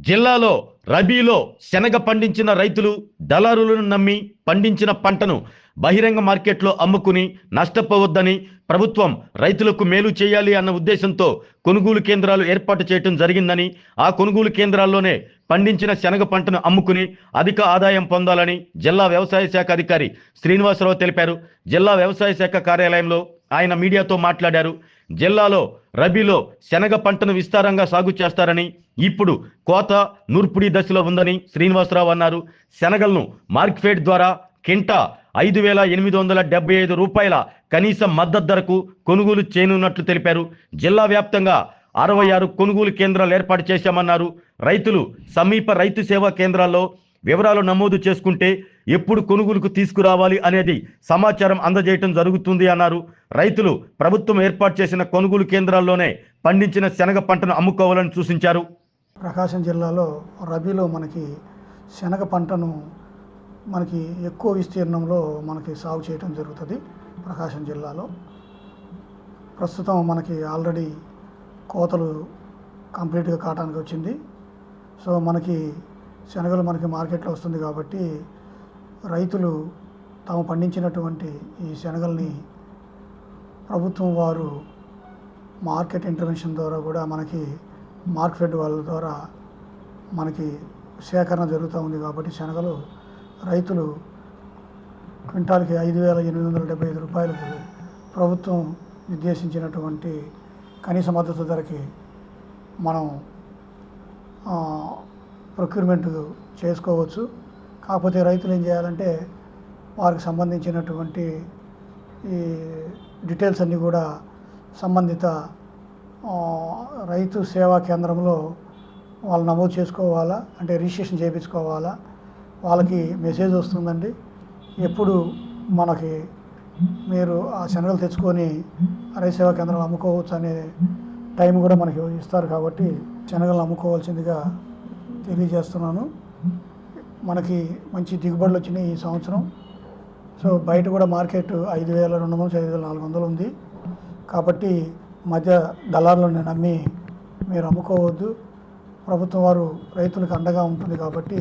జిల్లాలో రబీలో శనగ పండించిన రైతులు దళారులను నమ్మి పండించిన పంటను బహిరంగ మార్కెట్లో అమ్ముకుని నష్టపోవద్దని ప్రభుత్వం రైతులకు మేలు చేయాలి అన్న ఉద్దేశంతో కొనుగోలు కేంద్రాలు ఏర్పాటు చేయడం జరిగిందని, ఆ కొనుగోలు కేంద్రాల్లోనే పండించిన శనగ పంటను అమ్ముకుని అధిక ఆదాయం పొందాలని జిల్లా వ్యవసాయ శాఖ అధికారి శ్రీనివాసరావు తెలిపారు. జిల్లా వ్యవసాయ శాఖ కార్యాలయంలో ఆయన మీడియాతో మాట్లాడారు. జిల్లాలో రబీలో శనగ పంటను విస్తారంగా సాగు చేస్తారని, ఇప్పుడు కోత నూర్పుడి దశలో ఉందని శ్రీనివాసరావు అన్నారు. శనగలను మార్కెట్ ద్వారా కింటా 5,875 రూపాయల కనీస మద్దతు ధరకు కొనుగోలు చేయనున్నట్లు తెలిపారు. జిల్లా వ్యాప్తంగా 66 కొనుగోలు కేంద్రాలు ఏర్పాటు చేశామన్నారు. రైతులు సమీప రైతు సేవా కేంద్రాల్లో వివరాలు నమోదు చేసుకుంటే ఎప్పుడు కొనుగోలుకు తీసుకురావాలి అనేది సమాచారం అందజేయటం జరుగుతుంది అన్నారు. రైతులు ప్రభుత్వం ఏర్పాటు చేసిన కొనుగోలు కేంద్రాల్లోనే పండించిన శనగ పంటను అమ్ముకోవాలని సూచించారు. ప్రకాశం జిల్లాలో రబీలో మనకి శనగ పంటను మనకి ఎక్కువ విస్తీర్ణంలో మనకి సాగు చేయడం జరుగుతుంది. ప్రకాశం జిల్లాలో ప్రస్తుతం మనకి ఆల్రెడీ కోతలు కంప్లీట్గా కావడానికి వచ్చింది. సో మనకి శనగలు మనకి మార్కెట్లో వస్తుంది కాబట్టి రైతులు తాము పండించినటువంటి ఈ శనగల్ని ప్రభుత్వం వారు మార్కెట్ ఇంటర్వెన్షన్ ద్వారా కూడా మనకి మార్కెట్ వాళ్ళ ద్వారా మనకి సేకరణ జరుగుతూ ఉంది. కాబట్టి శనగలు రైతులు క్వింటాల్కి 5,875 రూపాయలకు ప్రభుత్వం నిర్దేశించినటువంటి కనీస మద్దతు ధరకి మనం ప్రొక్యూర్మెంట్ చేసుకోవచ్చు. కాకపోతే రైతులు ఏం చేయాలంటే వారికి సంబంధించినటువంటి ఈ డీటెయిల్స్ అన్నీ కూడా సంబంధిత రైతు సేవా కేంద్రంలో వాళ్ళు నమోదు చేసుకోవాలా, అంటే రిజిస్ట్రేషన్ చేయించుకోవాలా. వాళ్ళకి మెసేజ్ వస్తుందండి, ఎప్పుడు మనకి మీరు ఆ శనగలు తెచ్చుకొని రైతు సేవా కేంద్రంలో అమ్ముకోవచ్చు అనే టైం కూడా మనకి ఇస్తారు. కాబట్టి శనగలు అమ్ముకోవాల్సిందిగా తెలియజేస్తున్నాను. మనకి మంచి దిగుబడులు వచ్చినాయి ఈ సంవత్సరం. సో బయట కూడా మార్కెట్ 5,200 5,400 ఉంది. కాబట్టి మధ్య దళారులను నమ్మి మీరు అమ్ముకోవద్దు. ప్రభుత్వం వారు రైతులకు అండగా ఉంటుంది కాబట్టి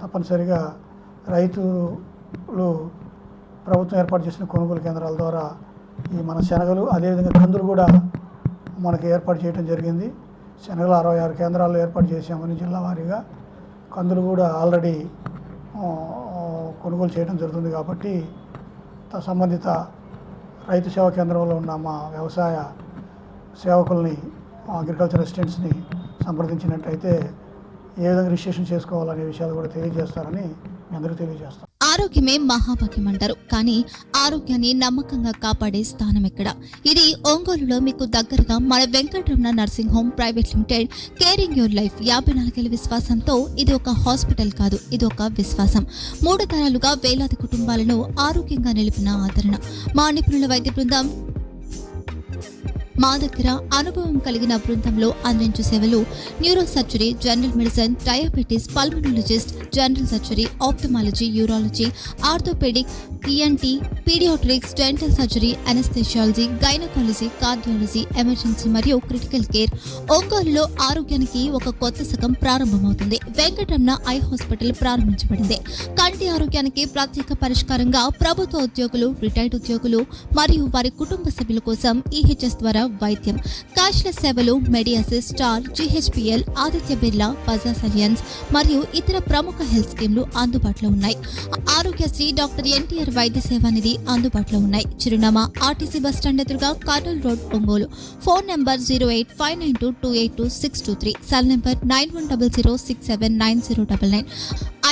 తప్పనిసరిగా రైతులు ప్రభుత్వం ఏర్పాటు చేసిన కొనుగోలు కేంద్రాల ద్వారా ఈ మన శనగలు, అదేవిధంగా కందులు కూడా మనకి ఏర్పాటు చేయడం జరిగింది. శనగలు 66 కేంద్రాలు ఏర్పాటు చేశామని జిల్లా వారీగా. కందులు కూడా ఆల్రెడీ కొనుగోలు చేయడం జరుగుతుంది. కాబట్టి సంబంధిత రైతు సేవా కేంద్రంలో ఉన్న మా వ్యవసాయ సేవకుల్ని, అగ్రికల్చర్ అసిస్టెంట్స్ని సంప్రదించినట్టయితే ఏ విధంగా రిజిస్ట్రేషన్ చేసుకోవాలనే విషయాలు కూడా తెలియజేస్తారని మీ అందరికీ తెలియజేస్తాం. ఆరోగ్యమే మహాభాగ్యం అంటారు, కానీ ఆరోగ్యాన్ని నమ్మకంగా కాపాడే స్థానం ఎక్కడ? ఇది ఒంగోలులో మీకు దగ్గరగా మన Venkataramana nursing home private limited. Caring your life 54 ఏళ్ల విశ్వాసంతో ఇది ఒక హాస్పిటల్ కాదు, ఇది ఒక విశ్వాసం. 3 తరాలుగా వేలాది కుటుంబాలను ఆరోగ్యంగా నిలిపిన ఆదరణ. మా నిపుణుల వైద్య బృందం మా దగ్గర అనుభవం కలిగిన బృందంలో అందించే సేవలు neuro surgery, general medicine, diabetes, pulmonologist, general surgery, ophthalmology, urology, orthopedic, ENT, pediatrics, dental surgery, anesthesiology, gynecology, cardiology, emergency మరియు క్రిటికల్ కేర్. ఒంగోలులో ఆరోగ్యానికి ఒక కొత్త శకం ప్రారంభమవుతుంది. వెంకటరమణ ఐ హాస్పిటల్ ప్రారంభించబడింది. కంటి ఆరోగ్యానికి ప్రత్యేక పరిష్కారంగా ప్రభుత్వ ఉద్యోగులు, రిటైర్డ్ ఉద్యోగులు మరియు వారి కుటుంబ సభ్యుల కోసం ఈహెచ్ఎస్ ద్వారా వైద్యం, క్యాష్లెస్ సేవలు, Medi Assist, Star, GHPL, Aditya Birla, Bajaj Allianz మరియు ఇతర ప్రముఖ హెల్త్ స్కీమ్లు అందుబాటులో ఉన్నాయి. ఆరోగ్యశ్రీ, డాక్టర్ ఎన్టీఆర్ వైద్య సేవా నిధి అందుబాటులో ఉన్నాయి. చిరునామా ఆర్టీసీ బస్టాండ్ ఎదురుగా, Kurnool road, Ongole. Phone number 08592282623, cell number 9100679099,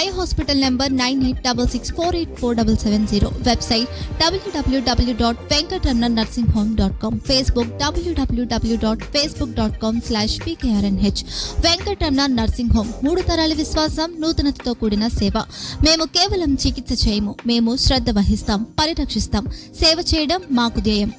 eye hospital number 9866484770, website www.venkatramanarsinghome.com, Facebook www.facebook.com/pkrnh. Venkataramana nursing home, 3 తరాల విశ్వాసం, నూతనతతో కూడిన సేవ. మేము కేవలం చికిత్స చేయము, మేము శ్రద్ధ వహిస్తాం, పరిరక్షిస్తాం. సేవ చేయడం మాకు ధ్యేయం.